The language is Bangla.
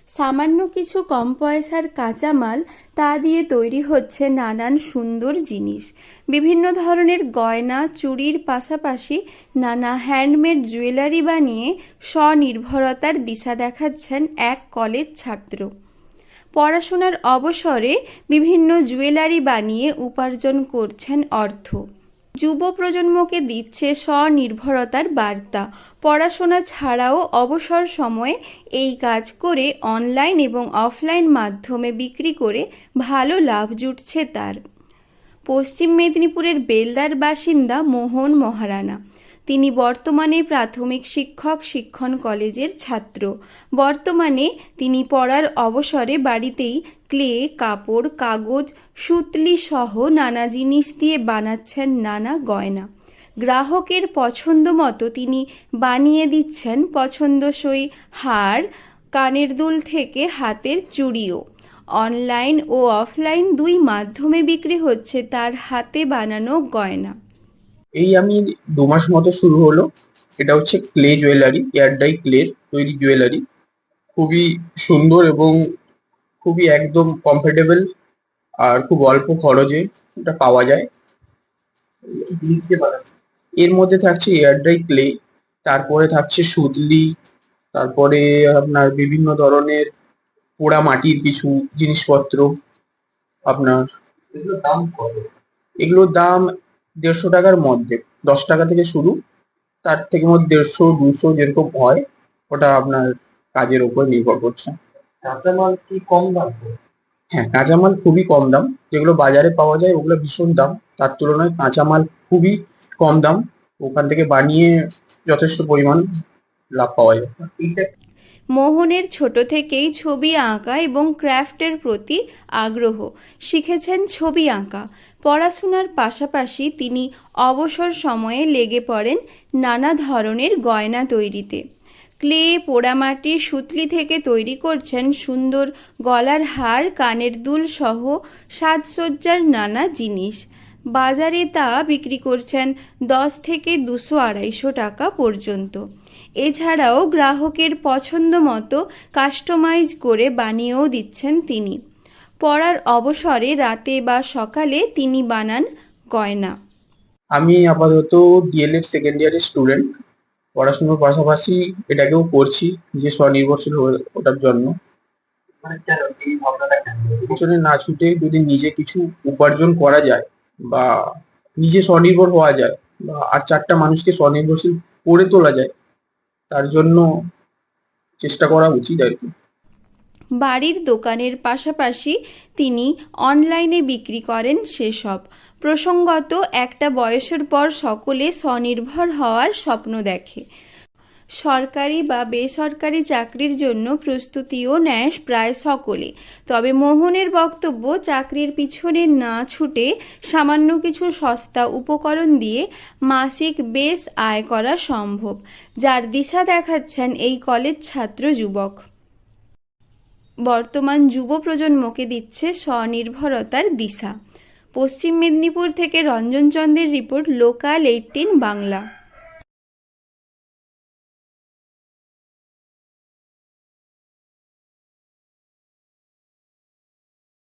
সামান্য কিছু কম পয়সার কাঁচামাল তা দিয়ে তৈরি হচ্ছে নানান সুন্দর জিনিস। বিভিন্ন ধরনের গয়না চুড়ির পাশাপাশি নানা হ্যান্ডমেড জুয়েলারি বানিয়ে স্বনির্ভরতার দিশা দেখাচ্ছেন এক কলেজ ছাত্র। পড়াশোনার অবসরে বিভিন্ন জুয়েলারি বানিয়ে উপার্জন করছেন অর্থ। যুব প্রজন্মকে দিচ্ছে স্বনির্ভরতার বার্তা। পড়াশোনা ছাড়াও অবসর সময়ে এই কাজ করে অনলাইন এবং অফলাইন মাধ্যমে বিক্রি করে ভালো লাভ জুটছে তার। পশ্চিম মেদিনীপুরের বেলদার বাসিন্দা মোহন মহারানা। তিনি বর্তমানে প্রাথমিক শিক্ষণ কলেজের ছাত্র। বর্তমানে তিনি পড়ার অবসরে বাড়িতেই ক্লে, কাপড়, কাগজ, সুতলি সহ নানা জিনিস দিয়ে বানাচ্ছেন নানা গয়না। গ্রাহকের পছন্দ মতো তিনি বানিয়ে দিচ্ছেন পছন্দসই হার, কানের দুল থেকে হাতের চুড়িও। অনলাইন ও অফলাইন দুই মাধ্যমে বিক্রি হচ্ছে তার হাতে বানানো গয়না। আমি 2 মাস মতো শুরু হলো। এটা হচ্ছে ক্লে জুয়েলারি, এয়ার ডাই ক্লের তৈরি জুয়েলারি। খুবই সুন্দর এবং খুবই একদম কমফোর্টেবল, আর খুব অল্প খরচে এটা পাওয়া যায়। এর মধ্যে থাকছে এয়ার ড্রাই ক্লে, তারপরে থাকছে সুতলি, তারপরে আপনার বিভিন্ন ধরনের পোড়া মাটির কিছু জিনিসপত্র। আপনার এগুলোর দাম 150 টাকার মধ্যে, 10 টাকা থেকে শুরু। তার থেকে মধ্যে 150, 200 যেরকম হয়, ওটা আপনার কাজের উপর নির্ভর করছে। কাঁচামাল কি কম দাম? হ্যাঁ, কাঁচামাল খুবই কম দাম। যেগুলো বাজারে পাওয়া যায় ওগুলো ভীষণ দাম, তার তুলনায় কাঁচামাল খুবই কম দাম। ওখান থেকে বানিয়ে যথেষ্ট পরিমাণ লাভ পাওয়া যায়। মোহনের ছোট থেকেই ছবি আঁকা এবং ক্রাফটের প্রতি আগ্রহ। শিখেছেন ছবি আঁকা। পড়াশোনার পাশাপাশি তিনি অবসর সময়ে লেগে পড়েন নানা ধরনের গয়না তৈরিতে। ক্লে, পোড়ামাটির সুতলি থেকে তৈরি করছেন সুন্দর গলার হার, কানের দুল সহ সাজসজ্জার নানা জিনিস। বাজারে তা বিক্রি করছেন 10 থেকে 200-250 টাকা পর্যন্ত। এছাড়াও গ্রাহকের পছন্দ মতো কাস্টমাইজ করে বানিয়েও দিচ্ছেন তিনি। পড়ার অবসরে রাতে বা সকালে তিনি বানান গয়না। আমি আপাতত ডিএলএড সেকেন্ড ইয়ারের স্টুডেন্ট। পড়াশোনার পাশাপাশি এটাকেও করছি যে স্বনির্ভরশীল ওঠার জন্য। পিছনে না ছুটে যদি নিজে কিছু উপার্জন করা যায় বা নিজে স্বনির্ভর হওয়া যায় বা আর 4টা মানুষকে স্বনির্ভরশীল করে তোলা যায়, তার জন্য চেষ্টা করা উচিত আর কি। বাড়ির দোকানের পাশাপাশি তিনি অনলাইনে বিক্রি করেন সেসব। প্রসঙ্গত, একটা বয়সের পর সকলে স্বনির্ভর হওয়ার স্বপ্ন দেখে। সরকারি বা বেসরকারি চাকরির জন্য প্রস্তুতিও নেয় প্রায় সকলে। তবে মোহনের বক্তব্য, চাকরির পিছনে না ছুটে সামান্য কিছু সস্তা উপকরণ দিয়ে মাসিক বেশ আয় করা সম্ভব, যার দিশা দেখাচ্ছেন এই কলেজ ছাত্র যুবক। বর্তমান যুব প্রজন্মকে দিচ্ছে স্বনির্ভরতার দিশা। পশ্চিম মেদিনীপুর থেকে রঞ্জন চন্দ্রের রিপোর্ট, লোকাল 18 বাংলা।